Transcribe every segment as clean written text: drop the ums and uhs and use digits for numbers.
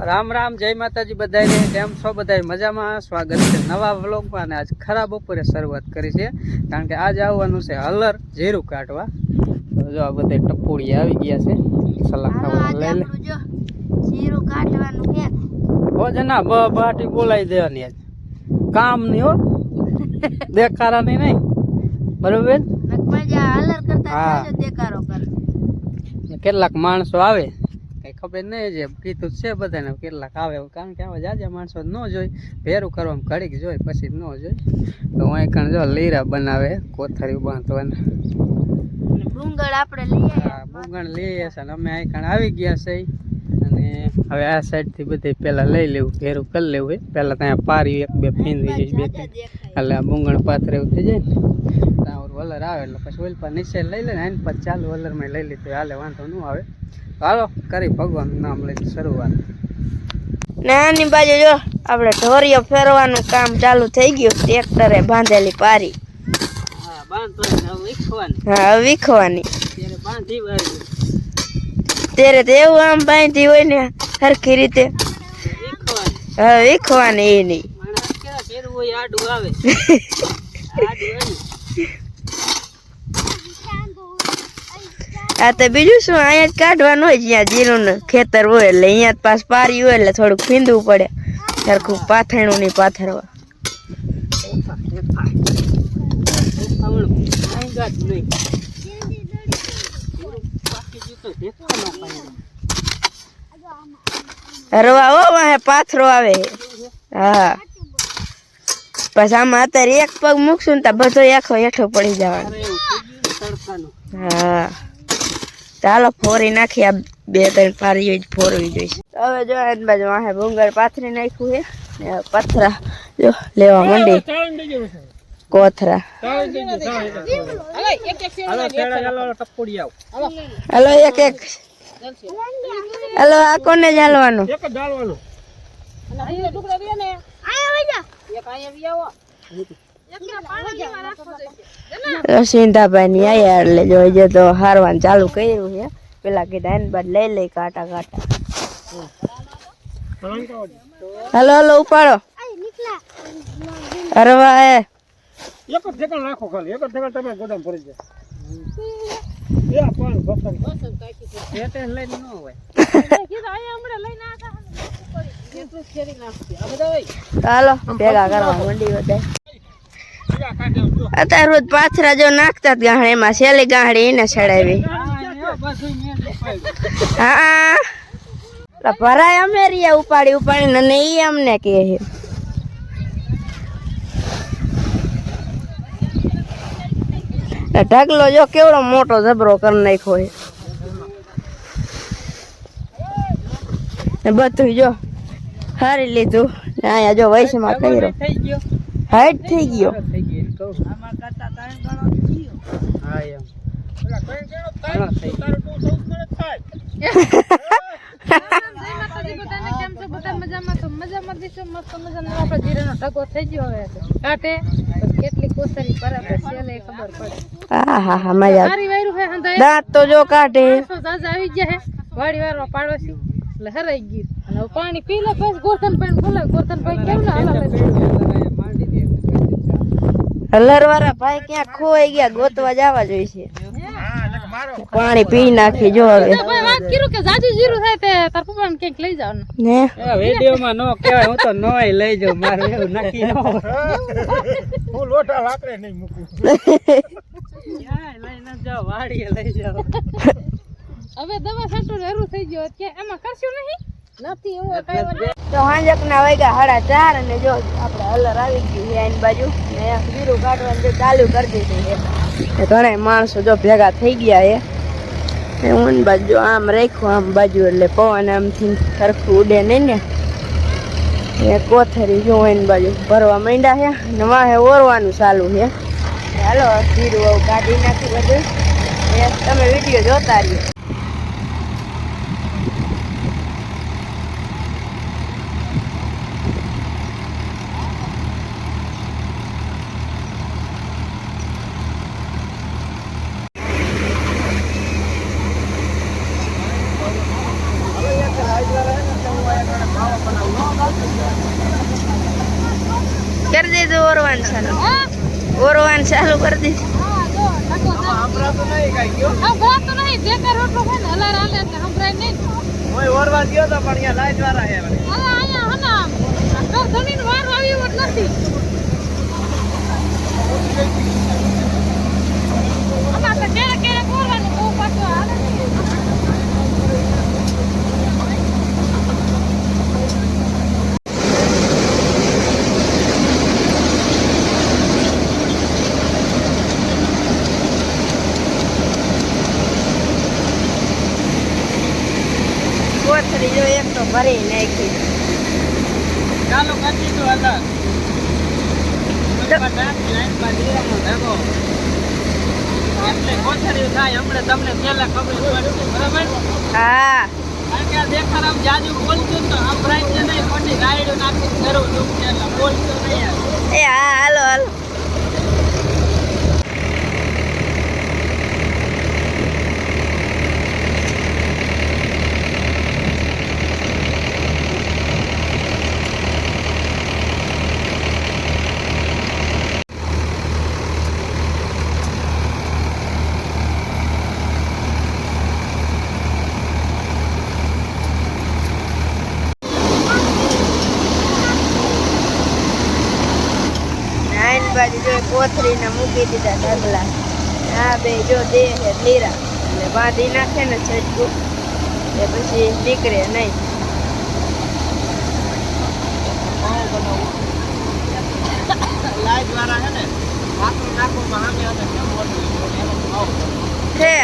રામ રામ, જય માતાજી બધાને. કેમ છો બધા? મજામાં? સ્વાગત છે નવા વ્લોગમાં. અને આજ ખરાબ બપોરે શરૂઆત કરી છે, કારણ કે આજ આવવાનું છે હલર જીરું કાઢવા. તો જો આ બધા ટપોડી આવી ગયા છે. સલાહ ખાવા લઈ લે જીરું કાઢવાનું છે. હો જના બાટી બોલાવી દેવાની. આજ કામ નહીં હો, દેખારાની નહીં, બરોબર? મજા હલર કરતા દેખારો કરે. કેટલાક માણસો આવે કઈ ખબર નહીં, જે કીધું છે બધાને કેટલાક આવે, કારણ કે આવા જાજા માણસો ન જોઈ, ભેરું કરવામાં ઘડીક જોઈ પછી ન જોઈ. તો હું અહીં જો લીરા બનાવે, કોથળી બાંધવાના. ભૂંગળ આપણે લઈ આવ્યા, ભૂંગળ લઈએ છે. અમે અહીં આવી ગયા છે, અને હવે આ સાઈડથી બધે પહેલાં લઈ લેવું, ભેરું કરી લેવું હોય. પહેલાં ત્યાં પારી એક બે ફીંદી જઈશ, બે એટલે આ ભૂંગળ પાત્ર એવું થઈ જાય ને, ત્યાં વલર આવે એટલે પછી ઓલ પર નીચે લઈ લે ને, એની પછી ચાલુ વલરમાં લઈ લીધું હાલે, વાંધો ન આવે. હાલો કરી ભગવાનનું નામ લઈને શરૂઆત. નાની બાજુ જો આપણે ઢોરીઓ ફેરવાનું કામ ચાલુ થઈ ગયું. ટ્રેક્ટરે બાંધેલી પારી હા વીખવાની. ત્યારે તો એવું આમ બાંધી હોય ને સરખી રીતે હા વીખવાની એ નહીં. આ તો બીજું શું, અહીંયા જ કાઢવાનું હોય, જ્યાં જીરું ખેતર હોય એટલે અહીંયા જ પાસ પારી હોય એટલે થોડુંક ફીંદવું પડે, સરખું પાથરણું નહીં પાથરવા. હરવા હો વાહે પાથરો આવે. હા બસ આમાં અત્યારે એક પગ મૂકશું ને તો બધો આખો હેઠો પડી જવાનો. હા ચાલો ફોરી નાખી, આ બે ત્રણ પારીઓ જ ફોરવી જોઈશે. હવે જો એની બાજુ વાહે ભૂંગળ પાથરી નાખ્યું છે ને પથરા જો લેવા માંડી કોથરા. હાલો એક એક, હાલો આ કોને જ હાલવાનું? સિંધાભાઈ ની આયા એટલે જો તો હારવાનું ચાલુ કર્યું છે. પેલા કીધા એની બાદ લઈ લઈ કાંટા કાંટા. હાલો હાલો ઉપાડો. અરે વાહ એક જ ઠેકાણ રાખો, ખાલી એક જ ઠેકાણ તમે ગોદામ ભરી જાય. હાલો ભેગા કરવા મંડી બધા. અત્યારે રોજ પાથરા જો નાખતા ગાહડે, એમાં છેલ્લી ગાહડી એને ચડાવી. હા ભરાય અમે રહ્યા ઉપાડી ઉપાડીને, અને એ અમને કે ઢગલો જો કેવડો મોટો જબરો કરી નાખ્યો છે. બધું જો હારી લીધું. અહીંયા જો વૈશમાં કર્યો હાઈટ થઈ ગયો. દાંત તો જો કાઢે. વાડી વાળો પાડોશી એટલે હરાઈ ગયું, અને પાણી પી લે પછી ગોરધન ભાઈ બોલે. ગોરધન ભાઈ કેમ ના હલર વાળા ભાઈ ક્યાં ખોવાઈ ગયા, ગોતવા જવા જોઈશે. પાણી પી નાખી જો હવે. વાત કર્યું કે જાજુ જીરું થાય તે તાર પપ્પાને ક્યાંક લઈ જાવ ને વિડીયોમાં નો કહેવાય, હું તો નોય લઈ જાઉં, મારું એવું નક્કી ન હોય. હું લોટા લાકડે નહીં મૂકું, લઈ ન જાવ વાડીએ લઈ જાવ. હવે દવા છાંટો હેરું થઈ ગયો કે એમાં કરશું નહીં નથી એવું કઈ. તો હાંજકના વાગ્યા 4:30 અને જો આપણે હલર આવી ગયું છે એની બાજુ ને જીરું કાઢવાનું ચાલુ કરી દીધું છે. ઘણા માણસો જો ભેગા થઈ ગયા છે. હું બાજુ આમ રાખ્યું આમ બાજુ એટલે પવન આમથી સરખું ઉડે નહીં ને. એ કોથરી જો એની બાજુ ભરવા માંડ્યા છે ને વાહે ઓરવાનું ચાલુ છે. હાલો જીરું કાઢી નાખી બધું. તમે વિડીયો જોતા રહ્યો. કરી દીધું ઓરવાન ચાલુ કરી દીધું. કોથળી જો એક તો ભરી નાખી. ચાલો કરી દીધું અંદર. એટલે કોથળી થાય હમણાં તમને પેલા ખબર પડશે બરાબર. હા કારણ કે દેખાડ આમ જાજુ બોલતું તો આમ રાઈટ ને નહીં ખોટી રાયડું નાખી જરૂર દુઃખ એટલે બોલતો નહીં. એ હા હાલો હાલો. બાજુ જો કોથળીને મૂકી દીધા ઢગલા. આ બે જો દે છે ધીરા એટલે બાંધી નાખે ને છટકું એ પછી નીકળે નહીં. લાઈટ વાળા છે ને આખું નાખવામાં સામે આવે કેમ મોટું છે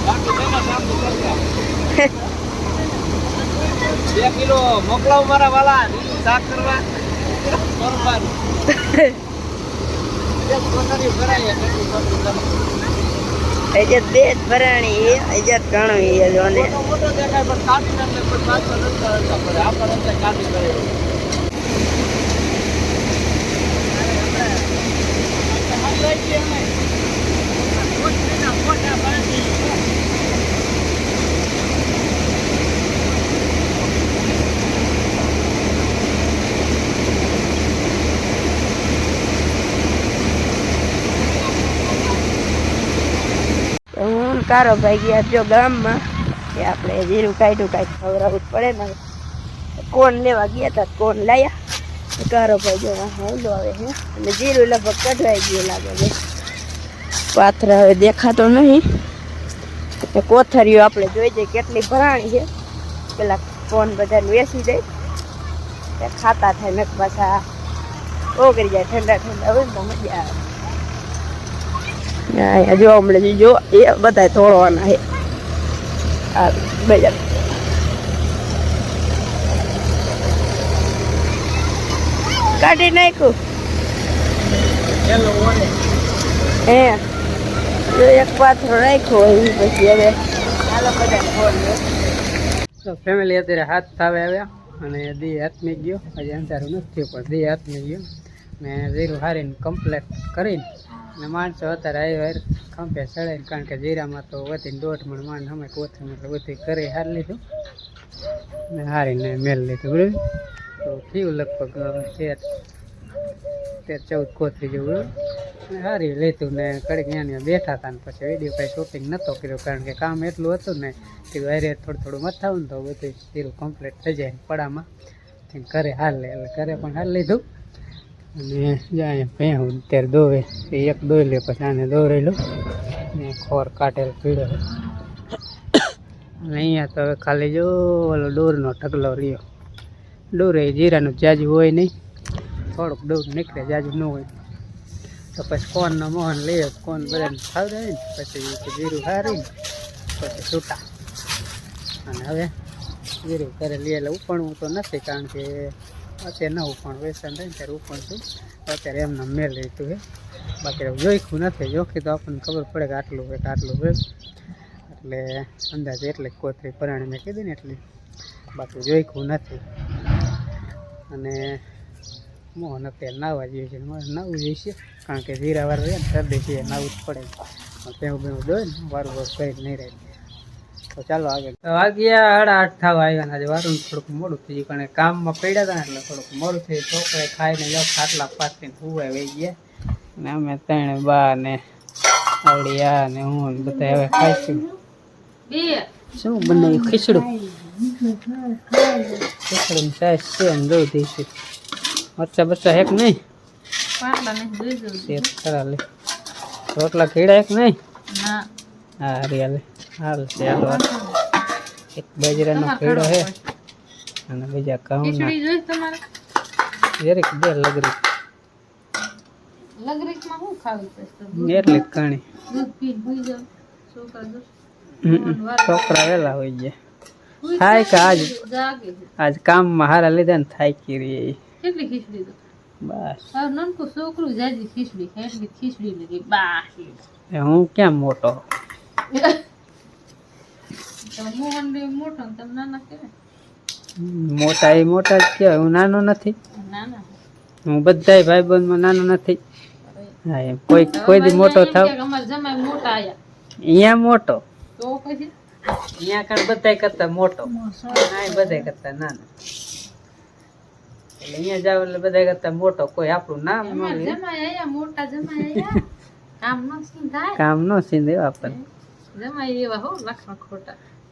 બાકી પેલા સામનું કરતા 2 કિલો મોકલાવ મારા વાલા શાક કરવા બરોબર. ઇજ્જત બે જ ભરાણી છે, ઇજ્જત ઘણું છે જોને. મોટો દેખાય પણ કાઢી નાખે કોઈ પાછળ નથી પડે આપણે કાઢી કરે. હું કારો ભાઈ ગયા જો ગામમાં કે આપણે જીરું કાઢ્યું કાંઈક ખવડાવવું જ પડે ને. કોણ લેવા ગયા હતા કોણ લાયા કારો ભાઈ જો હેલો આવે છે અને જીરું લગભગ કઢવાઈ ગયું લાગે છે. પાથરા હવે દેખાતો નહીં. કોથળીઓ આપણે જોઈ જઈએ કેટલી ભરાણી છે. પેલા કોણ બધાને વેચી દે ખાતા થાય ને પાછા ઓગળી જાય ઠંડા ઠંડા હોય તો મજા આવે. જો હમણાં જો એ બધા તોડવાના છે. આ બધા કાઢી નાખ્યું હે એક પાથરો રાખ્યો હોય પછી હવે હાલો બધા ફોન. તો ફેમિલી અત્યારે હાથ થાવે આવ્યા અને દી હાથમી ગયો. હજી અંધારું નથી પણ દી હાથમી ગયો ને જીરું હારીને કમ્પ્લીટ કરીને ને માણસો અત્યારે આવ્યા ખંભે ચડાવીને કારણ કે જીરામાં તો વધીને 1.5 મણ માંડ અમે કોથળીમાં એટલે બધું કરી હારી લીધું ને હારીને મેળ લીધું બરાબર. તો થયું લગભગ 13-14 કોથળી જેવું હારી લીધું ને કડીક ત્યાં બેઠા હતા ને પછી વિડીયો કાંઈ શૂટિંગ નહોતો કર્યો કારણ કે કામ એટલું હતું ને કે વારે થોડું મથાવું ને તો બધું જીરું કમ્પ્લીટ થઈ જાય પડામાં ઘરે હાલ લે એટલે ઘરે પણ હાલ લીધું. અને જાય ભેહું અત્યારે દોવે એક દોઈ લે પછી આને દોરી લો ને ખોર કાઢેલ પીળો. અને અહીંયા તો હવે ખાલી જો ઓલો ડોરનો ઢગલો રહ્યો. ડોર એ જીરાનું જાજુ હોય નહીં થોડુંક ડોર નીકળે જાજુ ન હોય તો પછી કોનનો મોહન લઈએ કોન બધાને ખાવડાવે ને પછી જીરું હારીને પછી છૂટા. અને હવે જીરું ઘરે લઈએ એટલે ઉપણવું તો નથી કારણ કે અત્યારે ન ઉપણ વેચાણ થાય ને ત્યારે ઉપણ છું અત્યારે એમને મેળ લીધું છે. બાકી જોઈખું નથી જોખી તો આપણને ખબર પડે કે આટલું હોય કે આટલું હોય એટલે અંદાજે એટલે કોથળી પરાણી મેં કીધી ને એટલી બાકી જોઈખું નથી. અને મોહન અત્યારે નાહવા જોઈએ છે મારે નાહવું જોઈશે કારણ કે જીરાવાર રહે ને શરદી છે નાહવું જ પડે. ભેવું દોય ને વારું વારું કરી નહીં રહે તો ચાલો આગળ વાગ્યા 8:30 થવા આવ્યા આજે વારું થોડુંક મોડું થઈ ગયું કારણ કે કામમાં પડ્યા હતા ને એટલે થોડુંક મોડું થઈ છોકરાએ ખાઈને જાવ ખાટલા પાથરીને હુવાય વહી ગયા અને અમે ત્રણે બા ને આવડિયા ને હું ને બધા હવે ખાઈશું શું બનાવ્યું ખીચડું ખીચડું સાઈઝ છે ને દૂધ દઈશું મરચા બચ્ચા હેક નહીં ખરા લે રોટલા ખીડા હેક નહીં હા રિયાલે હાલ ચાલો એક બાજરાનો ખીડો છે અને બીજા ઘઉંના જરીક બે લગરી એટલી કણી છોકરા વેલા હોય ગયા થાય કે આજ કામમાં હારા લીધા ને થાકી રહી બસ હું કેમ મોટો મોટા એ મોટા જ કહેવાય હું નાનો નથી હું બધા ભાઈબંધમાં નાનો નથી હા એમ કોઈ દી મોટો થાવ અહીંયા મોટો અહીંયા કણ બધા કરતા મોટો બધા કરતા નાનો એટલે અહીંયા જાવ એટલે બધા કરતા મોટો કોઈ આપણું નામ કામ નો સીંધે આપણને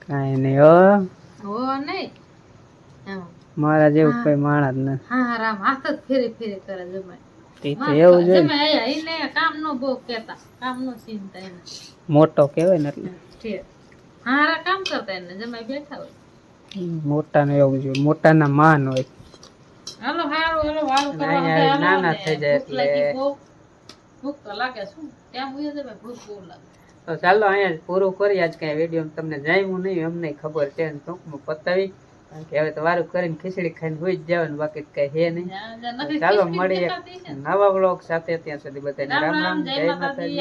કાંઈ નહીં હો મારા જેવું કોઈ માણસ નથી એવું જોઈએ મોટો કેવાય ને એટલે મોટા ને એવું જોઈએ મોટા ના માન હોય નાના થઈ જાય એટલે તો ચાલો અહીંયા પૂરું કરી આજ કઈ વિડીયો તમને જામ્યું નહીં અમને ખબર છે ને ટૂંકમાં પતાવી કારણ કે હવે તો વારું કરીને ખીચડી ખાઈને હોઈ જ જવાનું બાકી કઈ હે નહીં ચાલો મળીએ નવા બ્લોગ સાથે ત્યાં સુધી બધાને રામ રામ જય માતાજી.